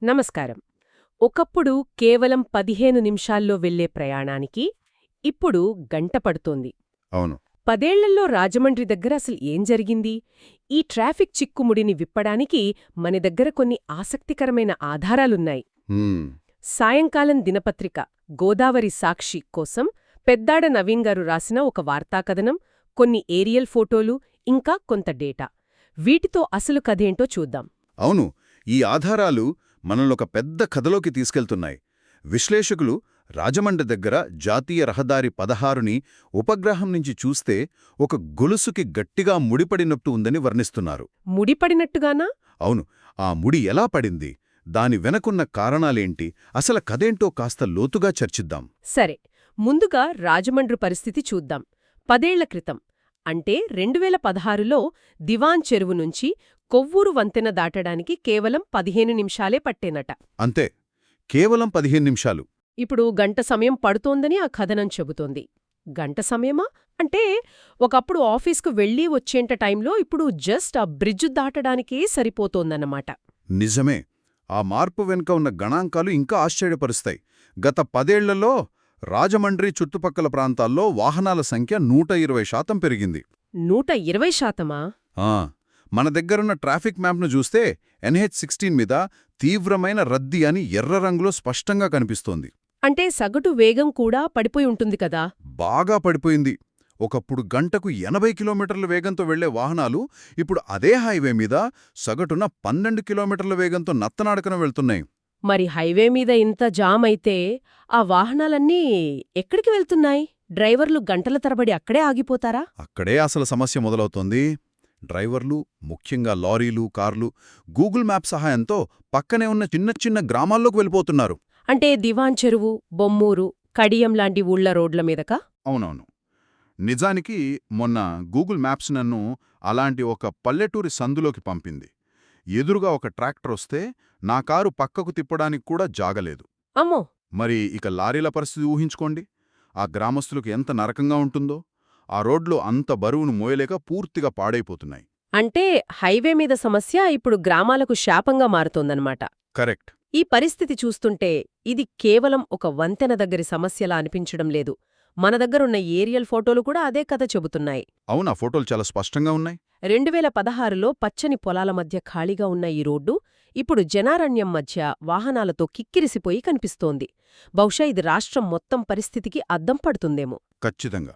నమస్కారం. ఒకప్పుడు కేవలం 15 నిమిషాల్లో వెళ్లే ప్రయాణానికి ఇప్పుడు గంట పడుతోంది. అవును. 10 ఏళ్లలో రాజమండ్రి దగ్గర అసలు ఏం జరిగింది? ఈ ట్రాఫిక్ చిక్కుముడిని విప్పడానికి మన దగ్గర కొన్ని ఆసక్తికరమైన ఆధారాలున్నాయి. హ్మ్. సాయంకాలం దినపత్రిక గోదావరి సాక్షి కోసం పెద్దాడ నవీన్ గారు రాసిన ఒక వార్తాకథనం, కొన్ని ఏరియల్ ఫోటోలు, ఇంకా కొంత డేటా. వీటితో అసలు కథేంటో చూద్దాం. అవును. ఈ ఆధారాలు మనల్నొక పెద్ద కథలోకి తీసుకెళ్తున్నాయి. విశ్లేషకులు రాజమండ్రి దగ్గర జాతీయ రహదారి 16ని ఉపగ్రహం నుంచి చూస్తే ఒక గొలుసుకి గట్టిగా ముడిపడినట్టు ఉందని వర్ణిస్తున్నారు. ముడిపడినట్టుగానా? అవును. ఆ ముడి ఎలా పడింది, దాని వెనకున్న కారణాలేంటి, అసలు కథేంటో కాస్త లోతుగా చర్చిద్దాం. సరే, ముందుగా రాజమండ్రి పరిస్థితి చూద్దాం. 10 ఏళ్ల క్రితం అంటే 2016లో దివాన్ చెరువు నుంచి కొవ్వూరు వంతెన దాటడానికి కేవలం 15 నిమిషాలే పట్టేనట. అంతే, కేవలం 15 నిమిషాలు. ఇప్పుడు గంట సమయం పడుతోందని ఆ కథనం చెబుతోంది. గంట సమయమా? అంటే ఒకప్పుడు ఆఫీస్కు వెళ్ళి వచ్చేంత టైంలో ఇప్పుడు జస్ట్ ఆ బ్రిడ్జ్ దాటడానికే సరిపోతోందన్నమాట. నిజమే. ఆ మార్పు వెనుక ఉన్న గణాంకాలు ఇంకా ఆశ్చర్యపరుస్తాయి. గత 10 ఏళ్లలో రాజమండ్రి చుట్టుపక్కల ప్రాంతాల్లో వాహనాల సంఖ్య 120% పెరిగింది. 120%? మన దగ్గరున్న ట్రాఫిక్ మ్యాప్ను చూస్తే NH16 మీద తీవ్రమైన రద్దీ అని ఎర్ర రంగులో స్పష్టంగా కనిపిస్తోంది. అంటే సగటు వేగం కూడా పడిపోయి ఉంటుంది కదా? బాగా పడిపోయింది. ఒకప్పుడు గంటకు 80 కిలోమీటర్ల వేగంతో వెళ్లే వాహనాలు ఇప్పుడు అదే హైవే మీద సగటున 12 కిలోమీటర్ల వేగంతో నత్తనాడకన వెళ్తున్నాయి. మరి హైవే మీద ఇంత జామ్ అయితే ఆ వాహనాలన్నీ ఎక్కడికి వెళ్తున్నాయి? డ్రైవర్లు గంటల తరబడి అక్కడే ఆగిపోతారా? అక్కడే అసలు సమస్య మొదలవుతోంది. డ్రైవర్లు, ముఖ్యంగా లారీలు, కార్లు, గూగుల్ మ్యాప్ సహాయంతో పక్కనే ఉన్న చిన్న చిన్న గ్రామాల్లోకి వెళ్ళిపోతున్నారు. అంటే దివాన్ చెరువు, బొమ్మూరు, కడియం లాంటి ఊళ్ల రోడ్ల మీదకా? అవునవును. నిజానికి మొన్న గూగుల్ మ్యాప్స్ నన్ను అలాంటి ఒక పల్లెటూరి సందులోకి పంపింది. ఎదురుగా ఒక ట్రాక్టర్ వస్తే నా కారు పక్కకు తిప్పడానికి కూడా జాగలేదు. అమ్మో! మరి ఇక లారీల పరిస్థితి ఊహించుకోండి. ఆ గ్రామస్తులకు ఎంత నరకంగా ఉంటుందో. ఆ రోడ్లు అంత బరువును మోయలేక పూర్తిగా పాడైపోతున్నాయి. అంటే హైవే మీద సమస్య ఇప్పుడు గ్రామాలకు శాపంగా మారుతోందన్నమాట. కరెక్ట్. ఈ పరిస్థితి చూస్తుంటే ఇది కేవలం ఒక వంతెన దగ్గరి సమస్యలా అనిపించడం లేదు. మన దగ్గరున్న ఏరియల్ ఫోటోలు కూడా అదే కథ చెబుతున్నాయి. అవునా? ఫోటోలు చాలా స్పష్టంగా ఉన్నాయి. 2016లో పచ్చని పొలాల మధ్య ఖాళీగా ఉన్న ఈ రోడ్డు ఇప్పుడు జనారణ్యం మధ్య వాహనాలతో కిక్కిరిసిపోయి కనిపిస్తోంది. బహుశా ఇది రాష్ట్రం మొత్తం పరిస్థితికి అద్దం పడుతుందేమో. ఖచ్చితంగా.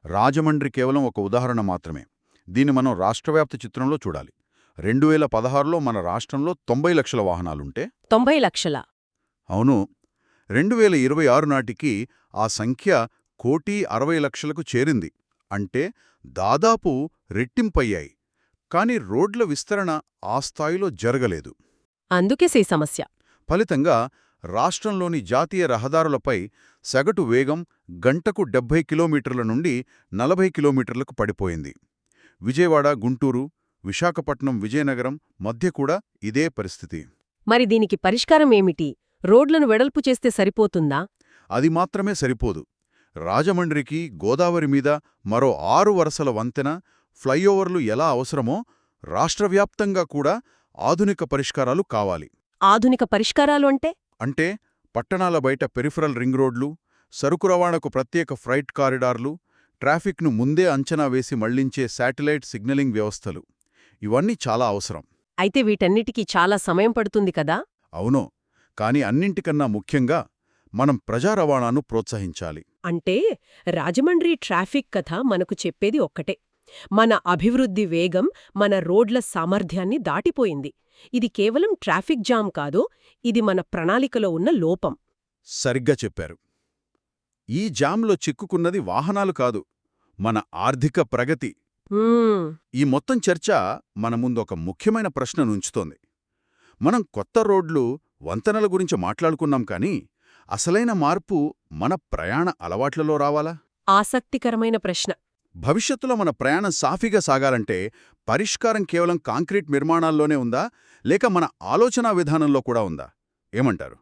రాజమండ్రి కేవలం ఒక ఉదాహరణ మాత్రమే. దీన్ని మనం రాష్ట్రవ్యాప్త చిత్రంలో చూడాలి. 2016లో మన రాష్ట్రంలో 90 లక్షల వాహనాలుంటే 90 లక్షలా? అవును. 2026 నాటికి ఆ సంఖ్య 1,60,00,000కు చేరింది. అంటే దాదాపు రెట్టింపయ్యాయి. కాని రోడ్ల విస్తరణ ఆ స్థాయిలో జరగలేదు. అందుకేసే సమస్య. ఫలితంగా రాష్ట్రంలోని జాతీయ రహదారులపై సగటు వేగం గంటకు 70 కిలోమీటర్ల నుండి 40 కిలోమీటర్లకు పడిపోయింది. విజయవాడ, గుంటూరు, విశాఖపట్నం, విజయనగరం మధ్య కూడా ఇదే పరిస్థితి. మరి దీనికి పరిష్కారం ఏమిటి? రోడ్లను వెడల్పు చేస్తే సరిపోతుందా? అది మాత్రమే సరిపోదు. రాజమండ్రికి గోదావరి మీద మరో 6 వరుసల వంతెన, ఫ్లైఓవర్లు ఎలా అవసరమో రాష్ట్రవ్యాప్తంగా కూడా ఆధునిక పరిష్కారాలు కావాలి. ఆధునిక పరిష్కారాలు అంటే? అంటే పట్టణాల బయట పెరిఫరల్ రింగ్ రోడ్లు, సరుకు రవాణాకు ప్రత్యేక ఫ్రైట్ కారిడార్లు, ట్రాఫిక్ను ముందే అంచనా వేసి మళ్లించే శాటిలైట్ సిగ్నలింగ్ వ్యవస్థలు. ఇవన్నీ చాలా అవసరం. అయితే వీటన్నిటికీ చాలా సమయం పడుతుంది కదా? అవును. కాని అన్నింటికన్నా ముఖ్యంగా మనం ప్రజా రవాణాను ప్రోత్సహించాలి. అంటే రాజమండ్రి ట్రాఫిక్ కథ మనకు చెప్పేది ఒక్కటే. మన అభివృద్ధి వేగం మన రోడ్ల సామర్థ్యాన్ని దాటిపోయింది. ఇది కేవలం ట్రాఫిక్ జామ్ కాదు, ఇది మన ప్రణాళికలో ఉన్న లోపం. సరిగ్గా చెప్పారు. ఈ జామ్లో చిక్కుకున్నది వాహనాలు కాదు, మన ఆర్థిక ప్రగతి. ఈ మొత్తం చర్చ మన ముందు ఒక ముఖ్యమైన ప్రశ్ననుంచుతోంది. మనం కొత్త రోడ్లు, వంతెనల గురించి మాట్లాడుకున్నాం కానీ అసలైన మార్పు మన ప్రయాణ అలవాట్లలో రావాలా? ఆసక్తికరమైన ప్రశ్న. భవిష్యత్తులో మన ప్రయాణం సాఫీగా సాగాలంటే పరిష్కారం కేవలం కాంక్రీట్ నిర్మాణాల్లోనే ఉందా, లేక మన ఆలోచనా విధానంలో కూడా ఉందా? ఏమంటారు?